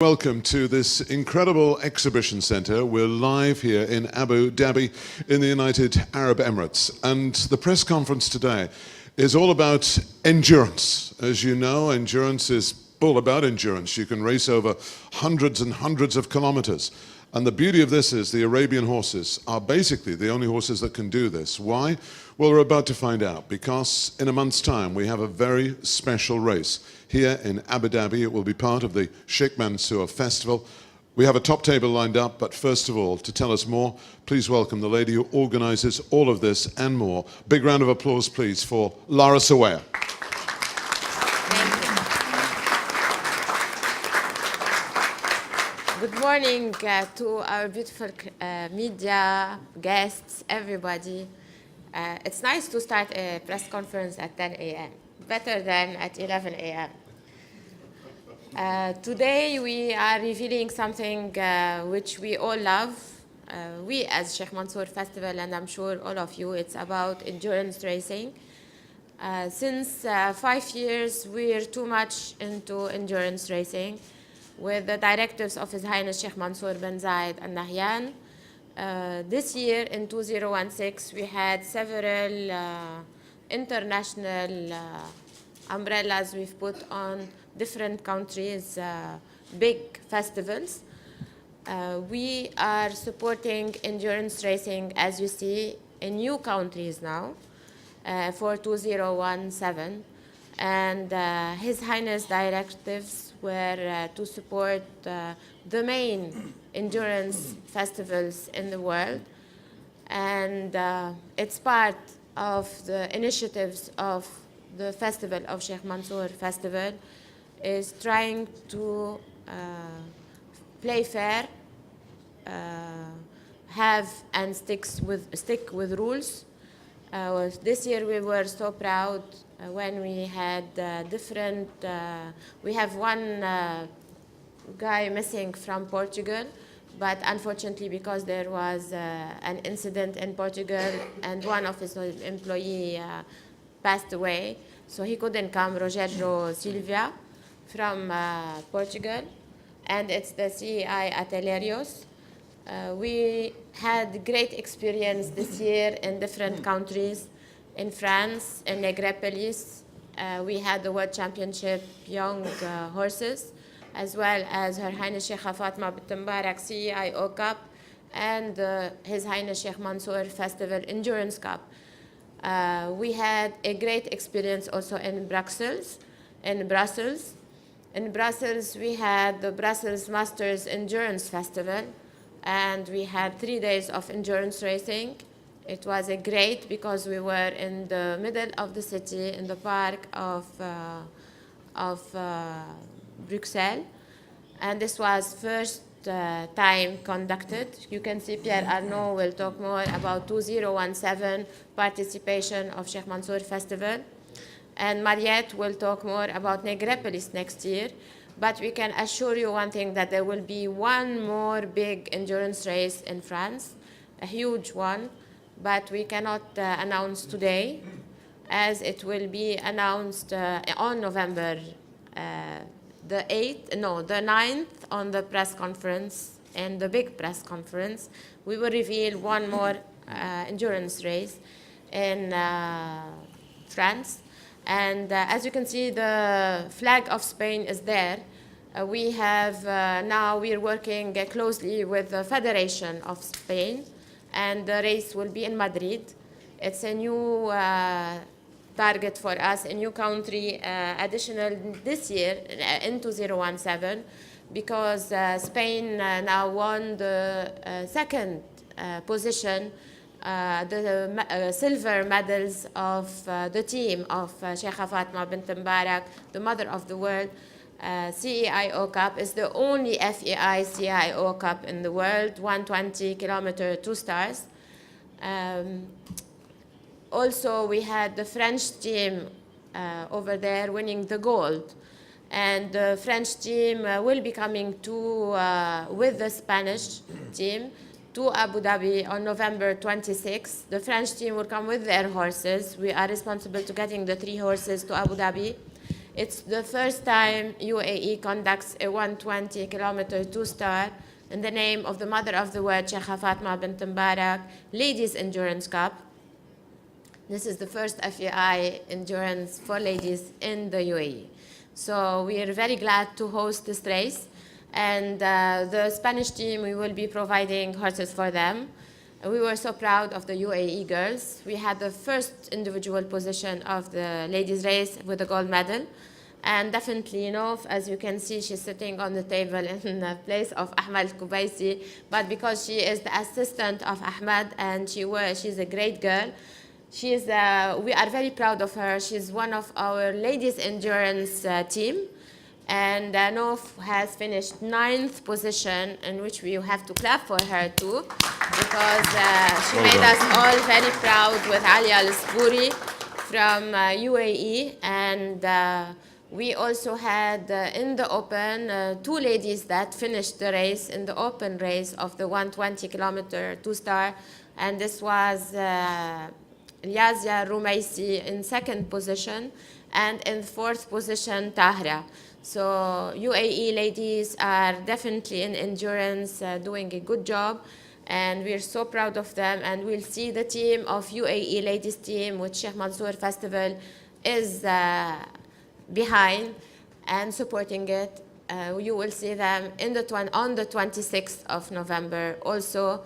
Welcome to this incredible exhibition center. We're live here in Abu Dhabi in the United Arab Emirates. And the press conference today is all about endurance. As you know, endurance is all about endurance. You can race over hundreds and hundreds of kilometers. And the beauty of this is the Arabian horses are basically the only horses that can do this. Why? Well, we're about to find out, because in a month's time we have a very special race here in Abu Dhabi. It will be part of the Sheikh Mansoor Festival. We have a top table lined up, but first of all, to tell us more, please welcome the lady who organizes all of this and more. Big round of applause, please, for Lara Sawaya. Good morning to our beautiful media, guests, everybody. It's nice to start a press conference at 10 a.m., better than at 11 a.m. Today we are revealing something which we all love. We as Sheikh Mansoor Festival, and I'm sure all of you, it's about endurance racing. Since 5 years, we're too much into endurance racing, with the directives of His Highness Sheikh Mansoor bin Zayed and Nahyan. This year, in 2016, we had several international umbrellas we've put on different countries, big festivals. We are supporting endurance racing, as you see, in new countries now, for 2017. And His Highness directives were to support the main endurance festivals in the world. And it's part of the initiatives of the festival of Sheikh Mansoor Festival, is trying to play fair, have and stick with rules. This year we were so proud when we had we have one guy missing from Portugal, but unfortunately, because there was an incident in Portugal and one of his employees passed away, so he couldn't come, Rogério Silva from Portugal, and it's the CEI at Elerios. We had great experience this year in different countries. In France, in Negrepolis, we had the World Championship Young Horses, as well as Her Highness Sheikh Fatma bint Mbarak CIO Cup, and His Highness Sheikh Mansoor Festival Endurance Cup. We had a great experience also in Brussels. In Brussels, we had the Brussels Masters Endurance Festival, and we had 3 days of endurance racing. It was a great, because we were in the middle of the city, in the park of Bruxelles, and this was first time conducted. You can see Pierre Arnaud will talk more about 2017 participation of Sheikh Mansoor Festival, and Mariette will talk more about Negrepolis next year. But we can assure you one thing, that there will be one more big endurance race in France, a huge one, but we cannot announce today, as it will be announced on November the 9th on the press conference, and the big press conference. We will reveal one more endurance race in France. And as you can see, the flag of Spain is there. We have now we're working closely with the Federation of Spain, and the race will be in Madrid. It's a new target for us, a new country, additional this year in 2017, because Spain now won the second position, the silver medals of the team of Sheikh Fatma bint Mbarak, the mother of the world. CEIO Cup is the only FEI CEIO Cup in the world, 120-kilometer, 2 stars. Also, we had the French team over there winning the gold. And the French team will be coming with the Spanish team to Abu Dhabi on November 26th. The French team will come with their horses. We are responsible to getting the 3 horses to Abu Dhabi. It's the first time UAE conducts a 120-kilometer two-star in the name of the Mother of the World, Sheikh Fatma bint Mbarak, Ladies Endurance Cup. This is the first FEI endurance for ladies in the UAE. So we are very glad to host this race. And the Spanish team, we will be providing horses for them. We were so proud of the UAE girls. We had the first individual position of the ladies race with a gold medal. And definitely, you know, as you can see, she's sitting on the table in the place of Ahmed Kubaisi. But because she is the assistant of Ahmed and she's a great girl, we are very proud of her. She's one of our ladies endurance team. And Nof has finished 9th position, in which we have to clap for her too, because she made us all very proud with Ali Al-Spouri from UAE. And we also had in the open 2 ladies that finished the race in the open race of the 120-kilometer two-star. And this was Yazia Rumaisi in 2nd position, and in 4th position, Tahra. So UAE ladies are definitely in endurance doing a good job, and we're so proud of them. And we'll see the team of UAE ladies team with Sheikh Mansour Festival is behind and supporting it. You will see them on the 26th of November also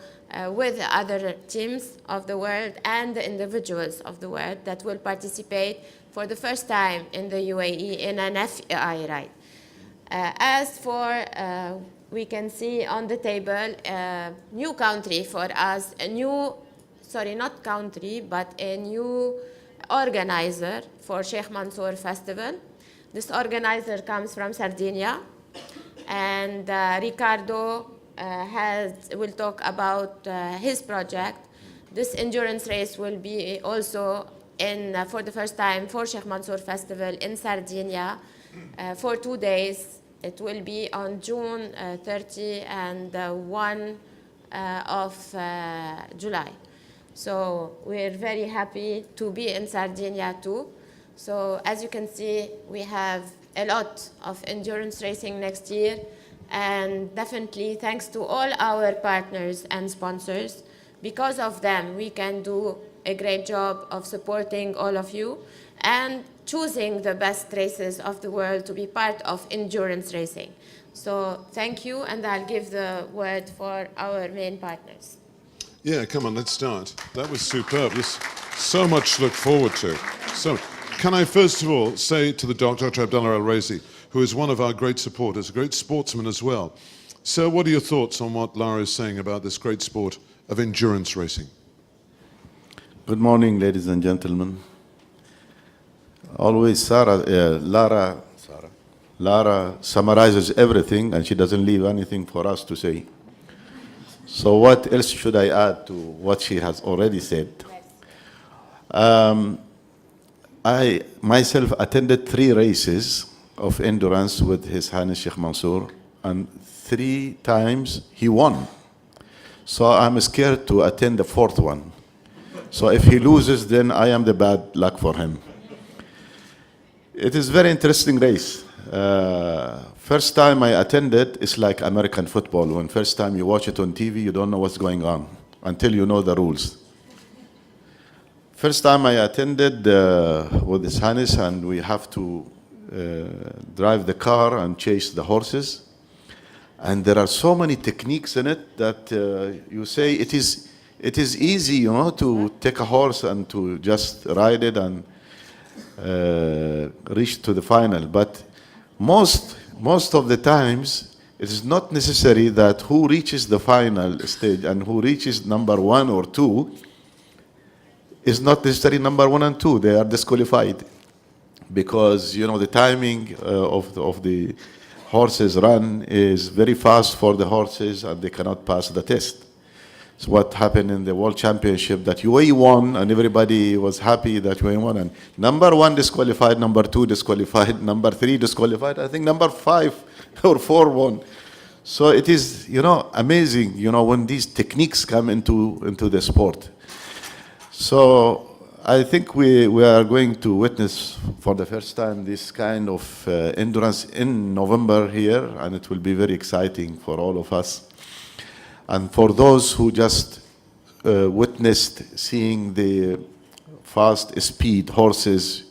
with the other teams of the world and the individuals of the world that will participate for the first time in the UAE in an FEI ride. As for, we can see on the table, new country for us, not country, but a new organizer for Sheikh Mansour Festival. This organizer comes from Sardinia, and Ricardo will talk about his project. This endurance race will be also for the first time for Sheikh Mansour Festival in Sardinia for 2 days. It will be on June 30 and 1 of July. So we're very happy to be in Sardinia too. So as you can see, we have a lot of endurance racing next year. And definitely thanks to all our partners and sponsors. Because of them, we can do a great job of supporting all of you and choosing the best races of the world to be part of endurance racing. So thank you, and I'll give the word for our main partners. Yeah, come on, let's start. That was superb. There's so much to look forward to. So, can I first of all say to the Dr. Abdullah Al-Raisi, who is one of our great supporters, a great sportsman as well. Sir, what are your thoughts on what Lara is saying about this great sport of endurance racing? Good morning, ladies and gentlemen. Always Lara summarizes everything, and she doesn't leave anything for us to say. So what else should I add to what she has already said? I myself attended 3 races of endurance with His Highness Sheikh Mansour, and 3 times he won. So I'm scared to attend the 4th one. So if he loses, then I am the bad luck for him. It is very interesting race. First time I attended, it's like American football. When first time you watch it on TV, you don't know what's going on until you know the rules. First time I attended with His Highness, and we have to drive the car and chase the horses. And there are so many techniques in it that you say it is easy, you know, to take a horse and to just ride it and reach to the final. But most of the times, it is not necessary that who reaches the final stage and who reaches number 1 or 2 is not necessarily number 1 and 2. They are disqualified because, you know, the timing of the horses run is very fast for the horses, and they cannot pass the test. It's what happened in the World Championship, that UAE won, and everybody was happy that UAE won. And number 1 disqualified, number 2 disqualified, number 3 disqualified. I think number 5 or 4 won. So it is, you know, amazing, you know, when these techniques come into the sport. So I think we are going to witness for the first time this kind of endurance in November here, and it will be very exciting for all of us. And for those who just witnessed seeing the fast speed horses,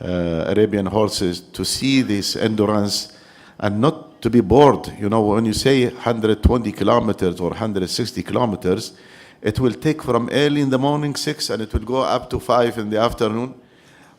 Arabian horses, to see this endurance and not to be bored. You know, when you say 120 kilometers or 160 kilometers, it will take from early in the morning, 6, and it will go up to 5 in the afternoon.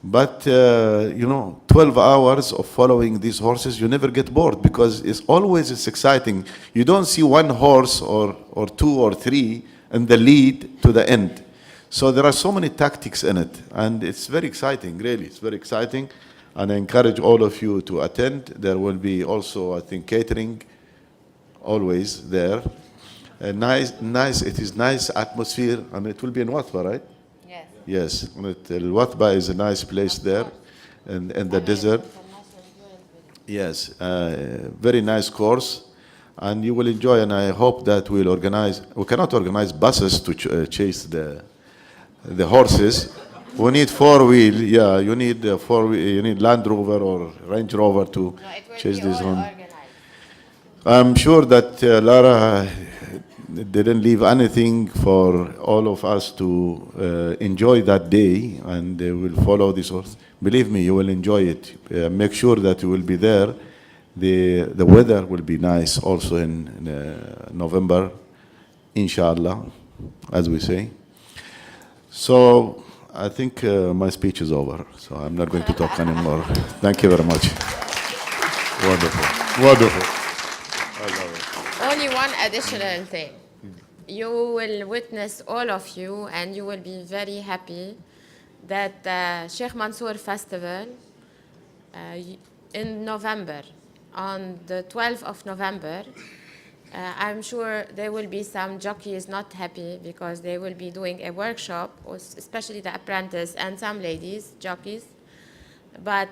But, 12 hours of following these horses, you never get bored because it's exciting. You don't see one horse or 2 or 3 in the lead to the end. So there are so many tactics in it, and it's very exciting, really. It's very exciting, and I encourage all of you to attend. There will be also, I think, catering always there. It is nice atmosphere, and it will be in Watba, right? Yes. Yes, Watba is a nice place there, in the desert. Yes, very nice course, and you will enjoy. And I hope that we'll organize. We cannot organize buses to chase the horses. We need 4-wheel. Yeah, you need 4-wheel. You need Land Rover or Range Rover to chase these horses. I'm sure that Lara didn't leave anything for all of us to enjoy that day, and they will follow this horse. Believe me, you will enjoy it. Make sure that you will be there. The weather will be nice also in November, inshallah, as we say. So I think my speech is over, so I'm not going to talk anymore. Thank you very much. Wonderful. Wonderful. Only one additional thing. You will witness, all of you, and you will be very happy that Sheikh Mansoor Festival in November, on the 12th of November, I'm sure there will be some jockeys not happy because they will be doing a workshop, especially the apprentice and some ladies, jockeys. But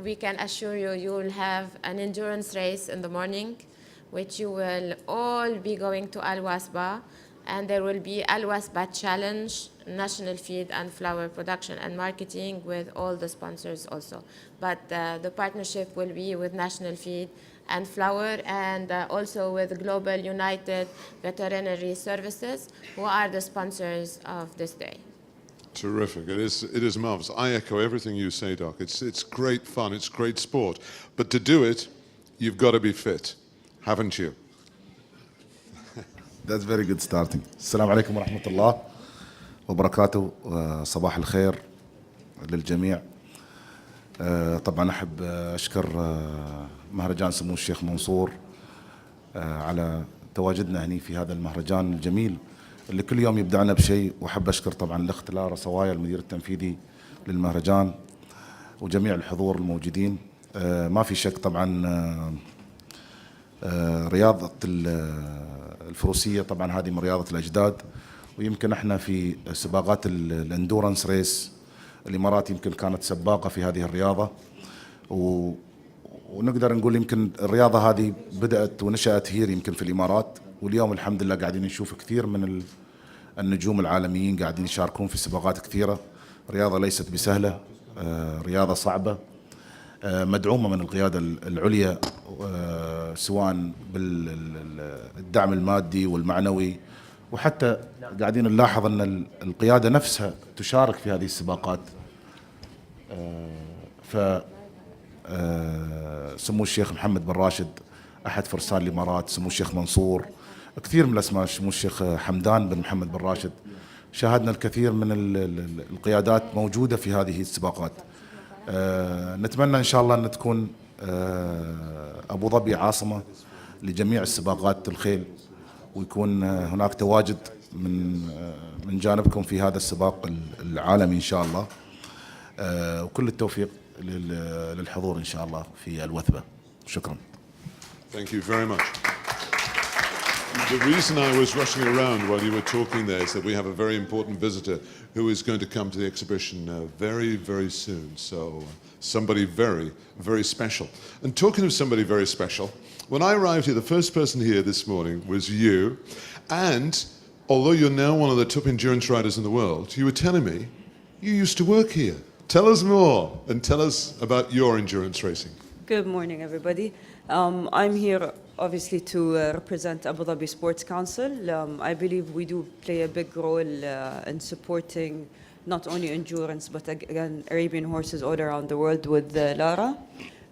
we can assure you, you will have an endurance race in the morning, which you will all be going to Al-Wasba, and there will be Al-Wasba Challenge, National Feed and Flour Production and Marketing with all the sponsors also. But the partnership will be with National Feed and Flour, and also with Global United Veterinary Services, who are the sponsors of this day. Terrific. It is marvelous. I echo everything you say, Doc. It's great fun. It's great sport. But to do it, you've got to be fit, haven't you? That's very good starting. السلام عليكم ورحمة الله وبركاته. صباح الخير للجميع. طبعا أحب أشكر مهرجان سمو الشيخ منصور على تواجدنا هنا في هذا المهرجان الجميل اللي كل يوم يبدعنا بشيء. وأحب أشكر طبعا الأخت لارا صوايا المدير التنفيذي للمهرجان وجميع الحضور الموجودين. ما في شك طبعا رياضة الفروسية طبعا هذه من رياضة الأجداد، ويمكن احنا في سباقات الاندورنس ريس الإمارات يمكن كانت سباقة في هذه الرياضة، ونقدر نقول يمكن الرياضة هذه بدأت ونشأت هي يمكن في الإمارات، واليوم الحمد لله قاعدين نشوف كثير من النجوم العالميين قاعدين يشاركون في سباقات كثيرة. رياضة ليست بسهلة، رياضة صعبة، مدعومة من القيادة العليا، سواء بالدعم المادي والمعنوي، وحتى قاعدين نلاحظ أن القيادة نفسها تشارك في هذه السباقات. سمو الشيخ محمد بن راشد أحد فرسان الإمارات، سمو الشيخ منصور، كثير من الأسماء، سمو الشيخ حمدان بن محمد بن راشد، شاهدنا الكثير من القيادات موجودة في هذه السباقات. نتمنى إن شاء الله أن تكون أبو ظبي عاصمة لجميع السباقات الخيل، ويكون هناك تواجد من جانبكم في هذا السباق العالمي إن شاء الله، وكل التوفيق للحضور إن شاء الله في الوثبة. شكرا. Thank you very much. The reason I was rushing around while you were talking there is that we have a very important visitor who is going to come to the exhibition very, very soon. So somebody very, very special. And talking of somebody very special, when I arrived here, the first person here this morning was you. And although you're now one of the top endurance riders in the world, you were telling me you used to work here. Tell us more and tell us about your endurance racing. Good morning, everybody. I'm here obviously to represent Abu Dhabi Sports Council. I believe we do play a big role in supporting not only endurance, but again, Arabian horses all around the world with Lara.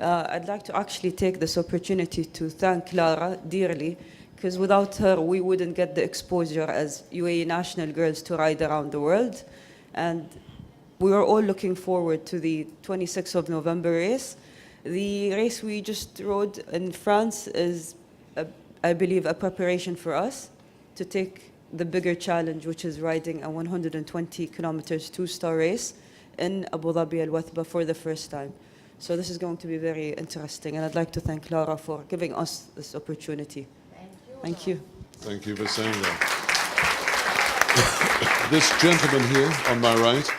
I'd like to actually take this opportunity to thank Lara dearly, because without her, we wouldn't get the exposure as UAE national girls to ride around the world. And we are all looking forward to the 26th of November race. The race we just rode in France is, I believe, a preparation for us to take the bigger challenge, which is riding a 120 kilometers two-star race in Abu Dhabi Al-Wathba for the first time. So this is going to be very interesting, and I'd like to thank Lara for giving us this opportunity. Thank you. Thank you for saying that. This gentleman here on my right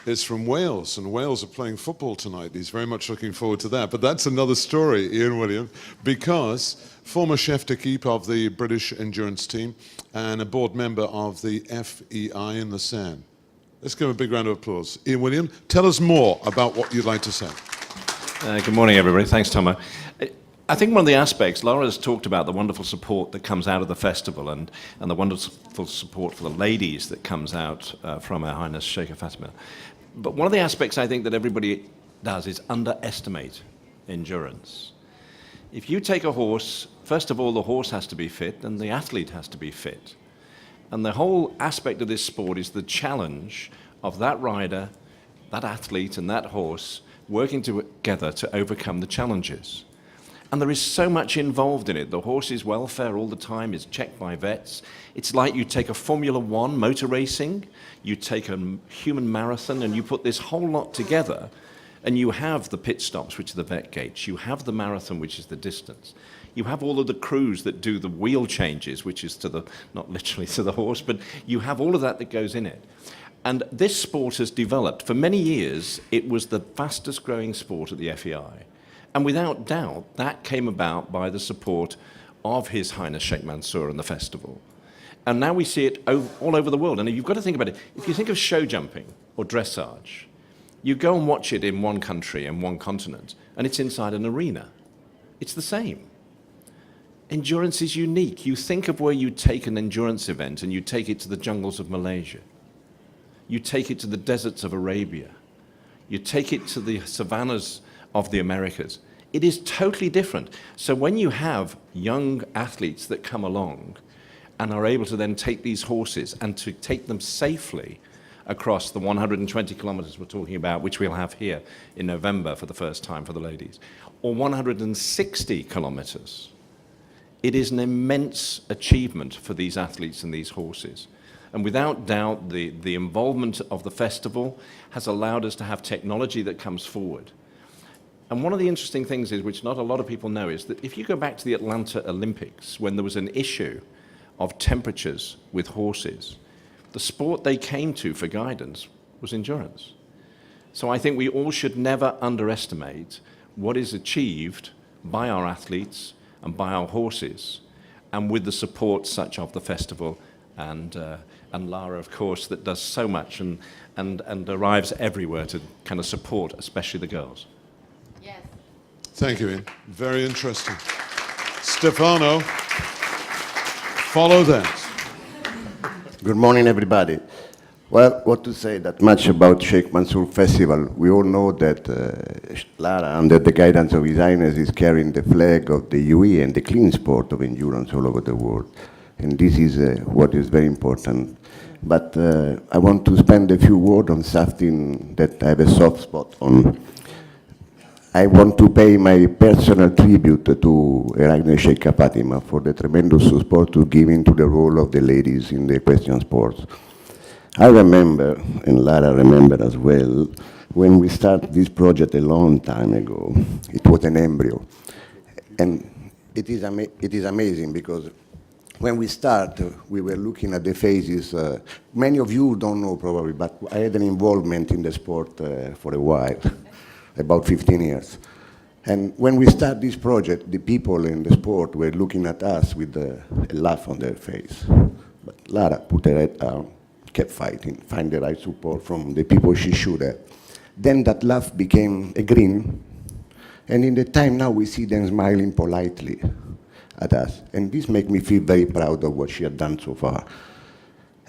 is from Wales, and Wales are playing football tonight. He's very much looking forward to that. But that's another story, Ian William, because former chef d'équipe of the British endurance team and a board member of the FEI in the Seine. Let's give him a big round of applause. Ian William, tell us more about what you'd like to say. Good morning, everybody. Thanks, Tomo. I think one of the aspects, Laura has talked about the wonderful support that comes out of the festival and the wonderful support for the ladies that comes out from Her Highness Sheikh Fatima. But one of the aspects I think that everybody does is underestimate endurance. If you take a horse, first of all, the horse has to be fit and the athlete has to be fit. And the whole aspect of this sport is the challenge of that rider, that athlete and that horse working together to overcome the challenges. And there is so much involved in it. The horse's welfare all the time is checked by vets. It's like you take a Formula One motor racing, you take a human marathon, and you put this whole lot together, and you have the pit stops, which are the vet gates. You have the marathon, which is the distance. You have all of the crews that do the wheel changes, which is to the, not literally to the horse, but you have all of that that goes in it. And this sport has developed. For many years, it was the fastest growing sport at the FEI. And without doubt, that came about by the support of His Highness Sheikh Mansour and the festival. And now we see it all over the world. And you've got to think about it. If you think of show jumping or dressage, you go and watch it in one country and one continent, and it's inside an arena. It's the same. Endurance is unique. You think of where you take an endurance event and you take it to the jungles of Malaysia. You take it to the deserts of Arabia. You take it to the savannas of the Americas. It is totally different. So when you have young athletes that come along and are able to then take these horses and to take them safely across the 120 kilometers we're talking about, which we'll have here in November for the first time for the ladies, or 160 kilometers, it is an immense achievement for these athletes and these horses. And without doubt, the involvement of the festival has allowed us to have technology that comes forward. And one of the interesting things is, which not a lot of people know, is that if you go back to the Atlanta Olympics, when there was an issue of temperatures with horses, the sport they came to for guidance was endurance. So I think we all should never underestimate what is achieved by our athletes and by our horses, and with the support such of the festival and Lara, of course, that does so much and arrives everywhere to kind of support, especially the girls. Yes. Thank you, Ian. Very interesting. Stefano, follow that. Good morning, everybody. Well, what to say that much about Sheikh Mansour Festival? We all know that Lara, under the guidance of His Highness, is carrying the flag of the UAE and the clean sport of endurance all over the world. And this is what is very important. But I want to spend a few words on something that I have a soft spot on. I want to pay my personal tribute to Her Highness Sheikh Fatima for the tremendous support to giving to the role of the ladies in the equestrian sports. I remember, and Lara remember as well, when we started this project a long time ago. It was an embryo. And it is amazing because when we start, we were looking at the faces. Many of you don't know probably, but I had an involvement in the sport for a while, about 15 years. And when we start this project, the people in the sport were looking at us with a laugh on their face. But Lara put her head down, kept fighting, find the right support from the people she should have. Then that laugh became a grin, and in the time now we see them smiling politely at us. And this makes me feel very proud of what she had done so far.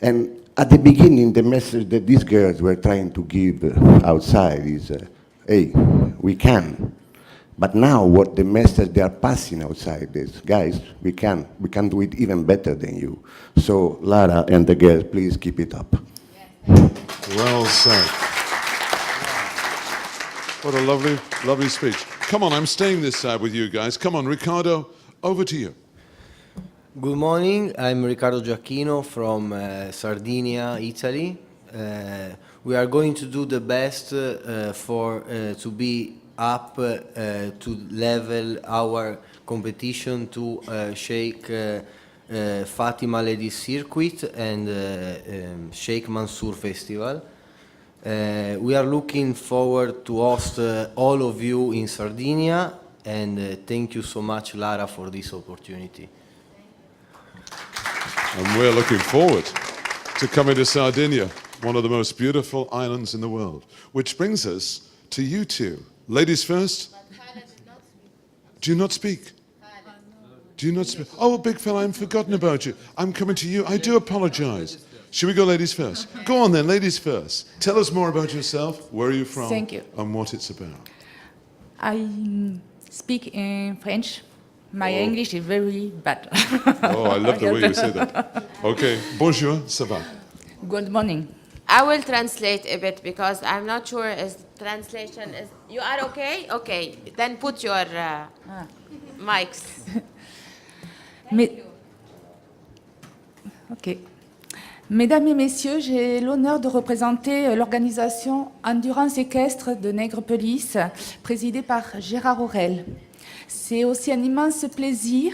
And at the beginning, the message that these girls were trying to give outside is, hey, we can. But now what the message they are passing outside is, guys, we can do it even better than you. So Lara and the girls, please keep it up. Well said. What a lovely, lovely speech. Come on, I'm staying this side with you guys. Come on, Riccardo, over to you. Good morning, I'm Riccardo Giacchino from Sardinia, Italy. We are going to do the best to be up to level our competition to Sheikh Fatima Ladies Circuit and Sheikh Mansoor Festival. We are looking forward to host all of you in Sardinia, and thank you so much, Lara, for this opportunity. And we're looking forward to coming to Sardinia, one of the most beautiful islands in the world. Which brings us to you two. Ladies first. Do you not speak? Do you not speak? Oh, big fella, I've forgotten about you. I'm coming to you. I do apologize. Should we go ladies first? Go on then, ladies first. Tell us more about yourself, where are you from, Thank you. and what it's about. I speak in French. My English is very bad. Oh, I love the way you say that. Okay, bonjour, ça va? Good morning. I will translate a bit because I'm not sure if translation is. You are okay? Okay. Then put your mics. Ok. Mesdames et messieurs, j'ai l'honneur de représenter l'organisation Endurance équestre de Nègrepelisse, présidée par Gérard Aurel. C'est aussi un immense plaisir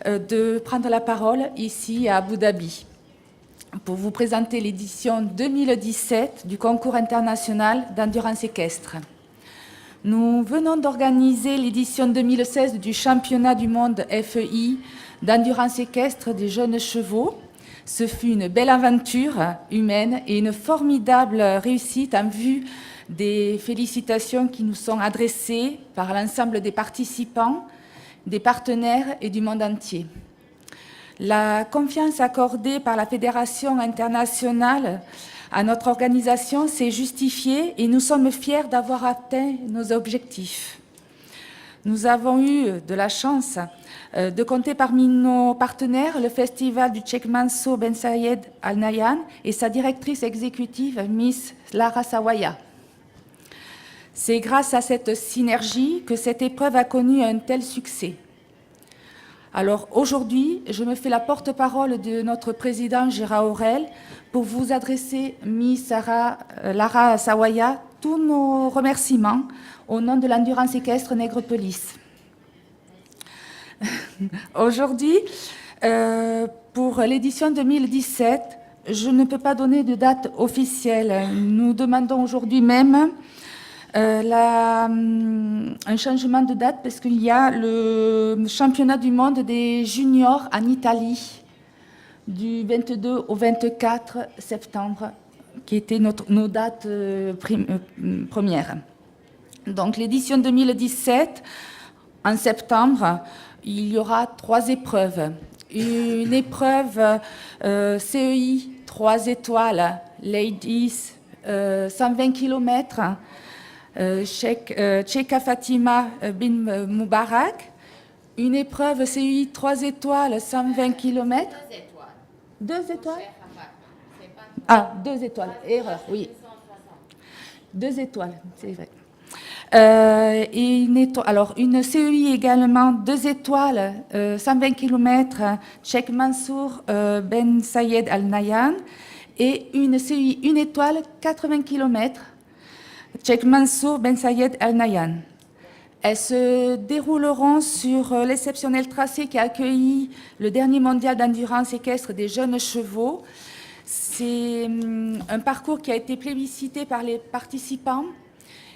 de prendre la parole ici à Abu Dhabi pour vous présenter l'édition 2017 du concours international d'endurance équestre. Nous venons d'organiser l'édition 2016 du championnat du monde FEI d'endurance équestre des jeunes chevaux. Ce fut une belle aventure humaine et une formidable réussite en vue des félicitations qui nous sont adressées par l'ensemble des participants, des partenaires et du monde entier. La confiance accordée par la Fédération internationale à notre organisation s'est justifiée et nous sommes fiers d'avoir atteint nos objectifs. Nous avons eu de la chance de compter parmi nos partenaires le festival du Sheikh Mansour Ben Zayed Al Nahyan et sa directrice exécutive, Miss Lara Sawaya. C'est grâce à cette synergie que cette épreuve a connu un tel succès. Alors aujourd'hui, je me fais la porte-parole de notre président Gérard Aurel pour vous adresser, Miss Lara Sawaya, tous nos remerciements au nom de l'endurance équestre Nègrepelisse. Aujourd'hui, pour l'édition 2017, je ne peux pas donner de date officielle. Nous demandons aujourd'hui même un changement de date parce qu'il y a le championnat du monde des juniors en Italie du 22 au 24 septembre, qui étaient nos dates premières. Donc l'édition 2017, en septembre, il y aura 3 épreuves. Une épreuve CEI 3 étoiles, Ladies, 120 km, Sheikh Fatima bin Moubarak. Une épreuve CEI 3 étoiles, 120 km. 2 étoiles. Ah, 2 étoiles, erreur, oui. 2 étoiles, c'est vrai. Et une CEI également, 2 étoiles, 120 km, Sheikh Mansour Ben Zayed Al Nahyan, et une CEI 1 étoile, 80 km, Sheikh Mansour Ben Zayed Al Nahyan. Elles se dérouleront sur l'exceptionnel tracé qui a accueilli le dernier mondial d'endurance équestre des jeunes chevaux. C'est un parcours qui a été plébiscité par les participants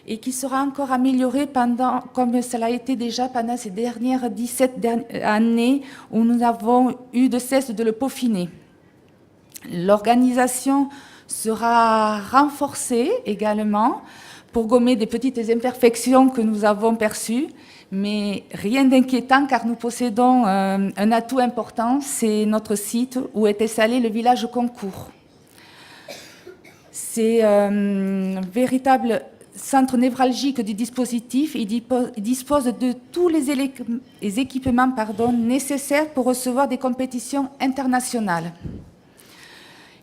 et qui sera encore amélioré comme cela a été déjà pendant ces dernières 17 années où nous avons eu de cesse de le peaufiner. L'organisation sera renforcée également pour gommer des petites imperfections que nous avons perçues, mais rien d'inquiétant car nous possédons un atout important, c'est notre site où est installé le village concours. C'est un véritable centre névralgique du dispositif. Il dispose de tous les équipements nécessaires pour recevoir des compétitions internationales.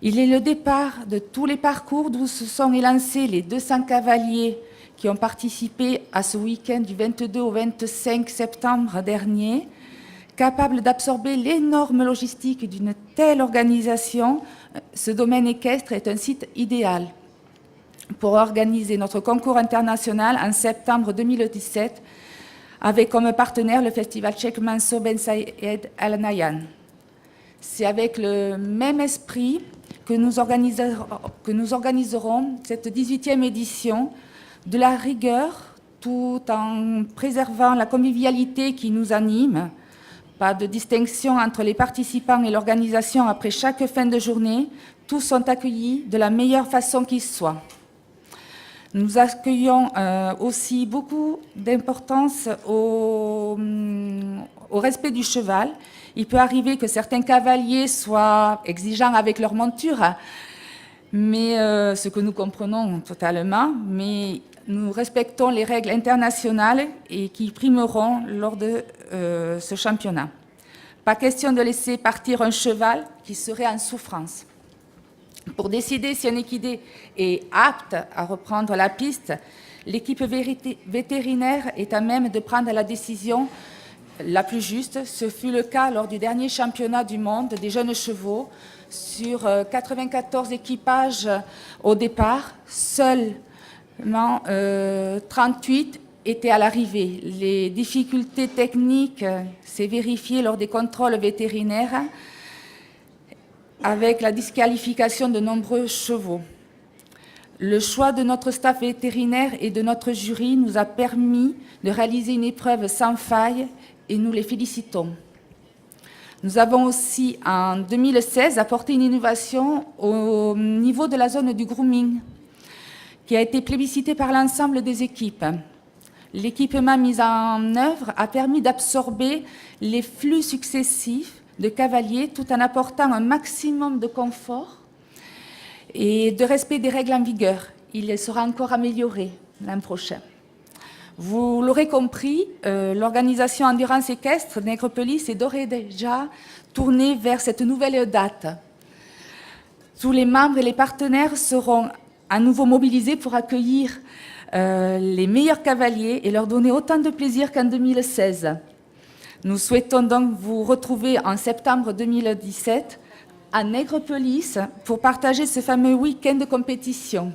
Il est le départ de tous les parcours d'où se sont élancés les 200 cavaliers qui ont participé à ce week-end du 22 au 25 septembre dernier, capables d'absorber l'énorme logistique d'une telle organisation. Ce domaine équestre est un site idéal pour organiser notre concours international en septembre 2017 avec comme partenaire le festival Sheikh Mansour Ben Zayed Al Nahyan. C'est avec le même esprit que nous organiserons cette 18e édition, de la rigueur tout en préservant la convivialité qui nous anime. Pas de distinction entre les participants et l'organisation après chaque fin de journée. Tous sont accueillis de la meilleure façon qui soit. Nous accueillons aussi beaucoup d'importance au respect du cheval. Il peut arriver que certains cavaliers soient exigeants avec leur monture, mais ce que nous comprenons totalement, mais nous respectons les règles internationales et qui primeront lors de ce championnat. Pas question de laisser partir un cheval qui serait en souffrance. Pour décider si un équidé est apte à reprendre la piste, l'équipe vétérinaire est à même de prendre la décision la plus juste. Ce fut le cas lors du dernier championnat du monde des jeunes chevaux. Sur 94 équipages au départ, seulement 38 étaient à l'arrivée. Les difficultés techniques s'est vérifiées lors des contrôles vétérinaires avec la disqualification de nombreux chevaux. Le choix de notre staff vétérinaire et de notre jury nous a permis de réaliser une épreuve sans faille et nous les félicitons. Nous avons aussi, en 2016, apporté une innovation au niveau de la zone du grooming qui a été plébiscitée par l'ensemble des équipes. L'équipement mis en œuvre a permis d'absorber les flux successifs de cavaliers tout en apportant un maximum de confort et de respect des règles en vigueur. Il sera encore amélioré l'an prochain. Vous l'aurez compris, l'organisation Endurance équestre Nègrepelisse est d'ores et déjà tournée vers cette nouvelle date. Tous les membres et les partenaires seront à nouveau mobilisés pour accueillir les meilleurs cavaliers et leur donner autant de plaisir qu'en 2016. Nous souhaitons donc vous retrouver en septembre 2017 à Nègrepelisse pour partager ce fameux week-end de compétition.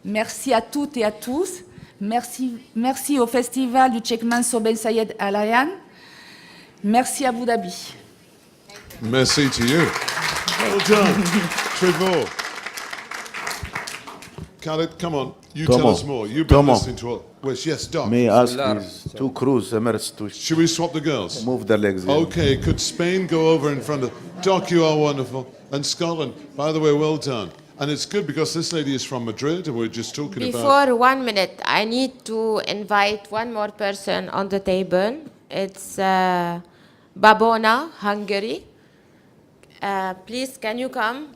Merci à toutes et à tous. Merci au festival du Sheikh Mansour Ben Zayed Al Nahyan. Merci à Abu Dhabi. Merci to you. Well done. Trevor. Khaled, come on. You tell us more. You've been listening to all. Yes, Doc. May I ask these two crews Emirates to Should we swap the girls? move their legs? Yeah. Okay, could Spain go over in front of... Doc, you are wonderful. And Scotland, by the way, well done. And it's good because this lady is from Madrid and we're just talking about... Before 1 minute, I need to invite one more person on the table. It's Babona, Hungary. Please, can you come?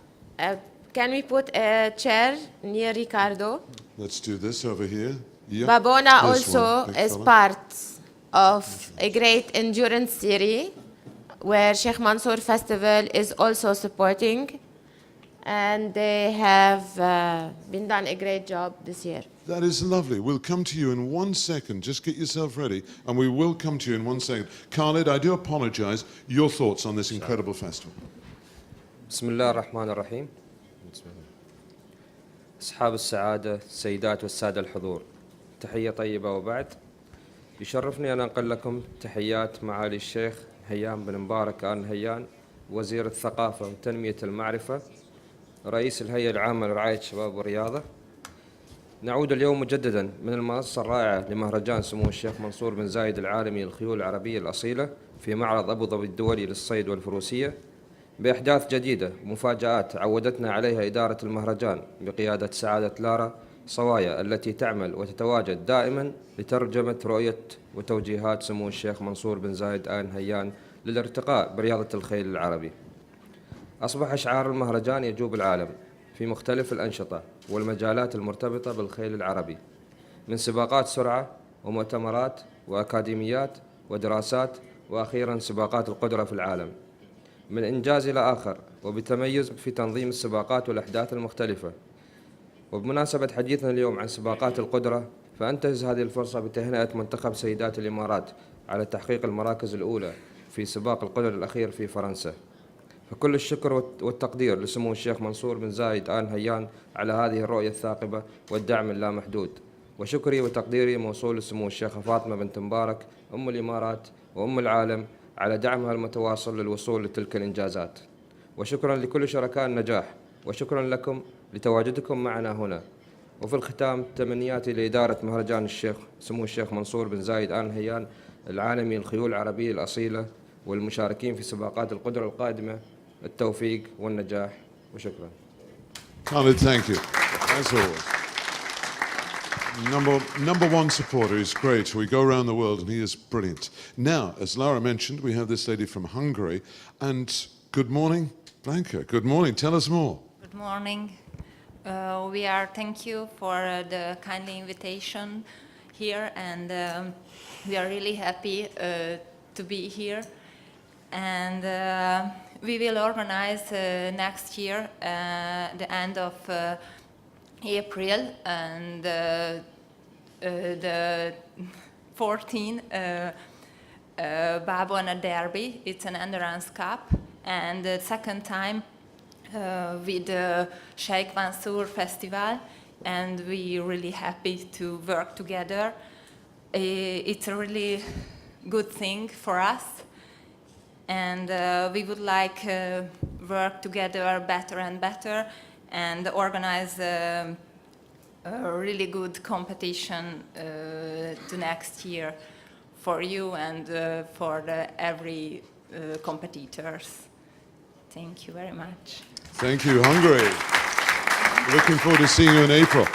Can we put a chair near Ricardo? Let's do this over here. Yeah. Babona This also one, big is fella. part of a great endurance series where Sheikh Mansour Festival is also supporting. And they have been done a great job this year. That is lovely. We'll come to you in 1 second. Just get yourself ready, and we will come to you in 1 second. Khaled, I do apologize. Your thoughts on this incredible festival? بسم الله الرحمن الرحيم. أصحاب السعادة، السيدات والسادة الحضور، تحية طيبة وبعد. يشرفني أن أنقل لكم تحيات معالي الشيخ نهيان بن مبارك آل نهيان، وزير الثقافة وتنمية المعرفة، رئيس الهيئة العامة لرعاية الشباب والرياضة. نعود اليوم مجددا من المنصة الرائعة لمهرجان سمو الشيخ منصور بن زايد العالمي للخيول العربية الأصيلة في معرض أبو ظبي الدولي للصيد والفروسية بأحداث جديدة ومفاجآت عودتنا عليها إدارة المهرجان بقيادة سعادة لارا صوايا التي تعمل وتتواجد دائما لترجمة رؤية وتوجيهات سمو الشيخ منصور بن زايد آل نهيان للارتقاء برياضة الخيل العربي. أصبح شعار المهرجان يجوب العالم في مختلف الأنشطة والمجالات المرتبطة بالخيل العربي، من سباقات سرعة ومؤتمرات وأكاديميات ودراسات، وأخيرا سباقات القدرة في العالم، من إنجاز إلى آخر، وبتميز في تنظيم السباقات والأحداث المختلفة. وبمناسبة حديثنا اليوم عن سباقات القدرة، فأنتهز هذه الفرصة بتهنئة منتخب سيدات الإمارات على تحقيق المراكز الأولى في سباق القدر الأخير في فرنسا. فكل الشكر والتقدير لسمو الشيخ منصور بن زايد آل نهيان على هذه الرؤية الثاقبة والدعم اللامحدود. وشكري وتقديري موصول لسمو الشيخة فاطمة بنت مبارك أم الإمارات وأم العالم على دعمها المتواصل للوصول لتلك الإنجازات. وشكرا لكل شركاء النجاح، وشكرا لكم لتواجدكم معنا هنا. وفي الختام تمنياتي لإدارة مهرجان سمو الشيخ منصور بن زايد آل نهيان العالمي للخيول العربية الأصيلة والمشاركين في سباقات القدرة القادمة التوفيق والنجاح، وشكرا. Khalid, thank you. As always. Number one supporter is great. We go around the world and he is brilliant. Now, as Lara mentioned, we have this lady from Hungary. And good morning, Blanca. Good morning. Tell us more. Good morning. Thank you for the kindly invitation here, and we are really happy to be here. And we will organize next year, the end of April, and the 14 Babona Derby. It's an endurance cup, and the second time with the Sheikh Mansour Festival, and we're really happy to work together. It's a really good thing for us, and we would like work together better and better, and organize a really good competition to next year for you and for every competitors. Thank you very much. Thank you, Hungary. Looking forward to seeing you in April.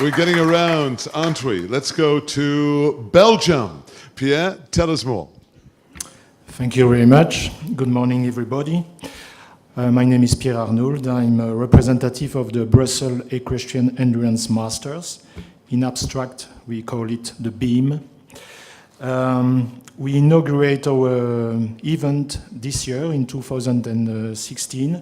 We're getting around, aren't we? Let's go to Belgium. Pierre, tell us more. Thank you very much. Good morning, everybody. My name is Pierre Arnould. I'm a representative of the Brussels Equestrian Endurance Masters. In abstract, we call it the BEAM. We inaugurate our event this year in 2016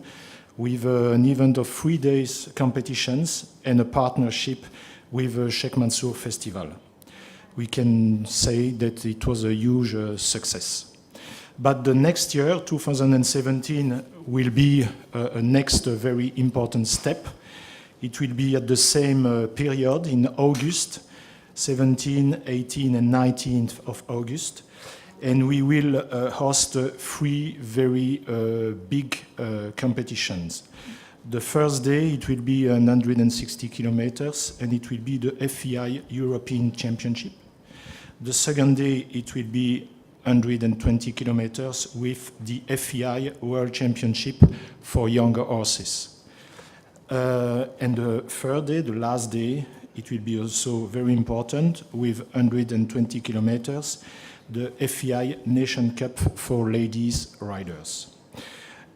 with an event of 3 days competitions and a partnership with Sheikh Mansour Festival. We can say that it was a huge success. But the next year, 2017, will be a next very important step. It will be at the same period in August, 17, 18, and 19th of August. And we will host 3 very big competitions. The first day, it will be 160 kilometers, and it will be the FEI European Championship. The second day, it will be 120 kilometers with the FEI World Championship for younger horses. And the third day, the last day, it will be also very important with 120 kilometers, the FEI Nation Cup for ladies riders.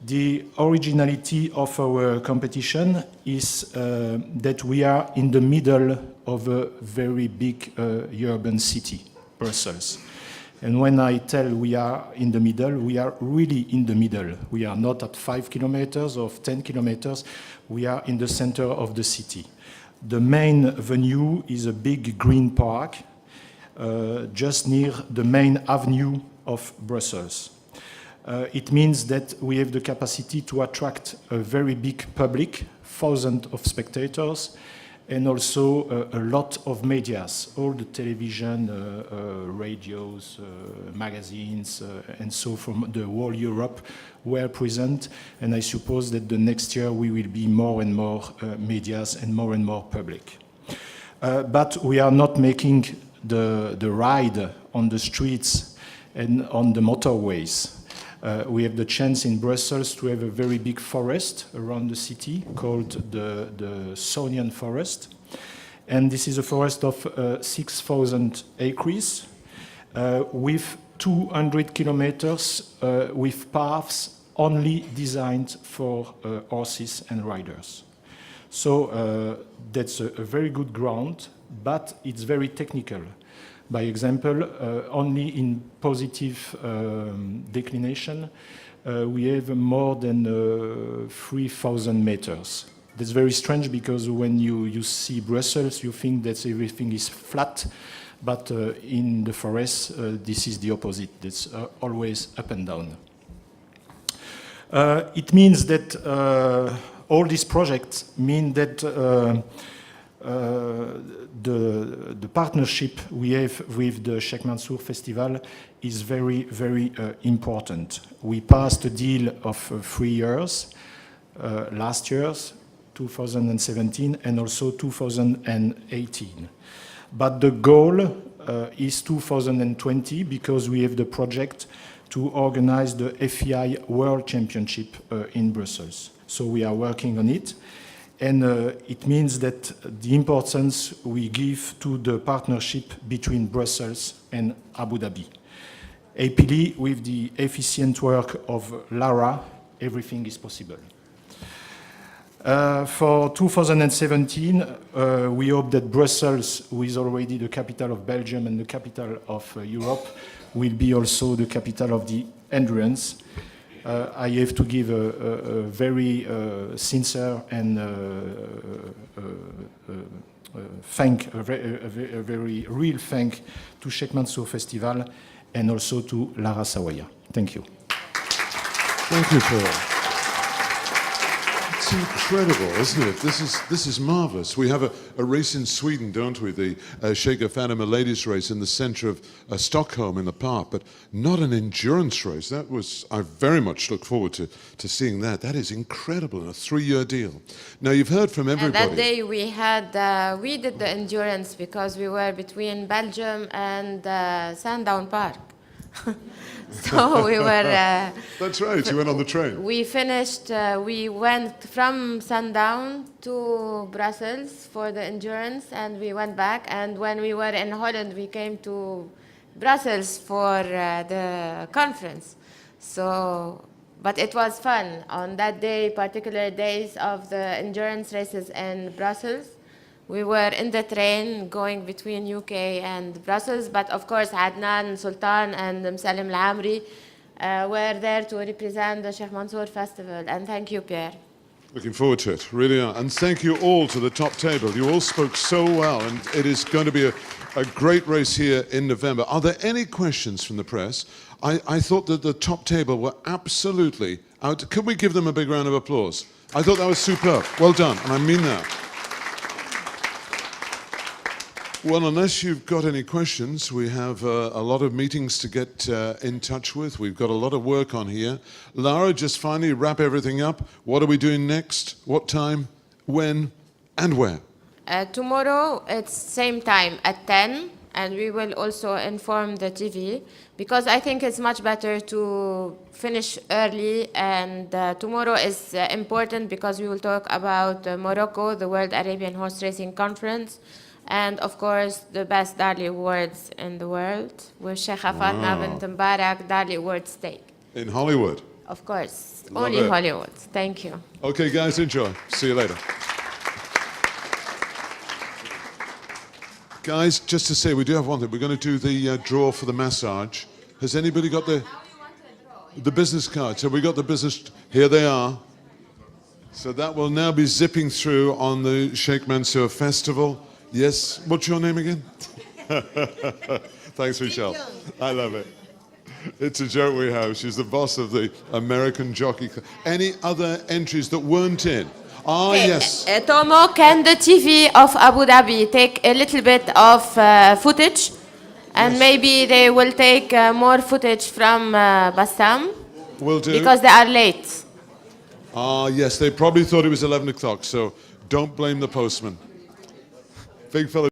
The originality of our competition is that we are in the middle of a very big urban city, Brussels. And when I tell we are in the middle, we are really in the middle. We are not at 5 kilometers or 10 kilometers. We are in the center of the city. The main venue is a big green park just near the main avenue of Brussels. It means that we have the capacity to attract a very big public, thousands of spectators, and also a lot of medias, all the television, radios, magazines, and so from the whole Europe were present. And I suppose that the next year we will be more and more medias and more public. But we are not making the ride on the streets and on the motorways. We have the chance in Brussels to have a very big forest around the city called the Sonian Forest. And this is a forest of 6,000 acres with 200 kilometers with paths only designed for horses and riders. So that's a very good ground, but it's very technical. By example, only in positive declination, we have more than 3,000 meters. That's very strange because when you see Brussels, you think that everything is flat, but in the forest, this is the opposite. It's always up and down. It means that all these projects mean that the partnership we have with the Sheikh Mansour Festival is very, very important. We passed a deal of 3 years, last year's, 2017 and also 2018. But the goal is 2020 because we have the project to organize the FEI World Championship in Brussels. So we are working on it. And it means that the importance we give to the partnership between Brussels and Abu Dhabi. Happily, with the efficient work of Lara, everything is possible. For 2017, we hope that Brussels, who is already the capital of Belgium and the capital of Europe, will be also the capital of the endurance. I have to give a very sincere and a very real thank to Sheikh Mansour Festival and also to Lara Sawaya. Thank you. Thank you, Paul. It's incredible, isn't it? This is marvelous. We have a race in Sweden, don't we? The Sheikh Fatima ladies race in the center of Stockholm in the park, but not an endurance race. I very much look forward to seeing that. That is incredible, a 3-year deal. Now you've heard from everybody. And that day we did the endurance because we were between Belgium and Sandown Park. So we were... That's right, you went on the train. We finished, we went from Sandown to Brussels for the endurance and we went back. And when we were in Holland, we came to Brussels for the conference. So, but it was fun. On that day, particular days of the endurance races in Brussels, we were in the train going between UK and Brussels, but of course Adnan, Sultan and Msalim Al-Amri were there to represent the Sheikh Mansour Festival. And thank you, Pierre. Looking forward to it, really are. And thank you all to the top table. You all spoke so well, and it is going to be a great race here in November. Are there any questions from the press? I thought that the top table were absolutely out. Could we give them a big round of applause? I thought that was superb. Well done, and I mean that. Well, unless you've got any questions, we have a lot of meetings to get in touch with. We've got a lot of work on here. Lara, just finally wrap everything up. What are we doing next? What time? When? And where? Tomorrow, it's same time at 10, and we will also inform the TV, because I think it's much better to finish early, and tomorrow is important because we will talk about Morocco, the World Arabian Horse Racing Conference, and of course the best Darley Awards in the world, with Sheikh Fatima bint Mbarak Darley Award stake. In Hollywood? Of course, Love only it. Hollywood. Thank you. Okay, guys, enjoy. See you later. Guys, just to say, we do have one thing. We're going to do the draw for the massage. Has anybody got the business card? So we got the business. Here they are. So that will now be zipping through on the Sheikh Mansour Festival. Yes. What's your name again? Thanks, Michelle. I love it. It's a joke we have. She's the boss of the American Jockey Club. Any other entries that weren't in? Ah, yes. Tomo, can the TV of Abu Dhabi take a little bit of footage? And maybe they will take more footage from Bassam? Will do. Because they are late. Ah, yes. They probably thought it was 11 o'clock, so don't blame the postman. Big fella.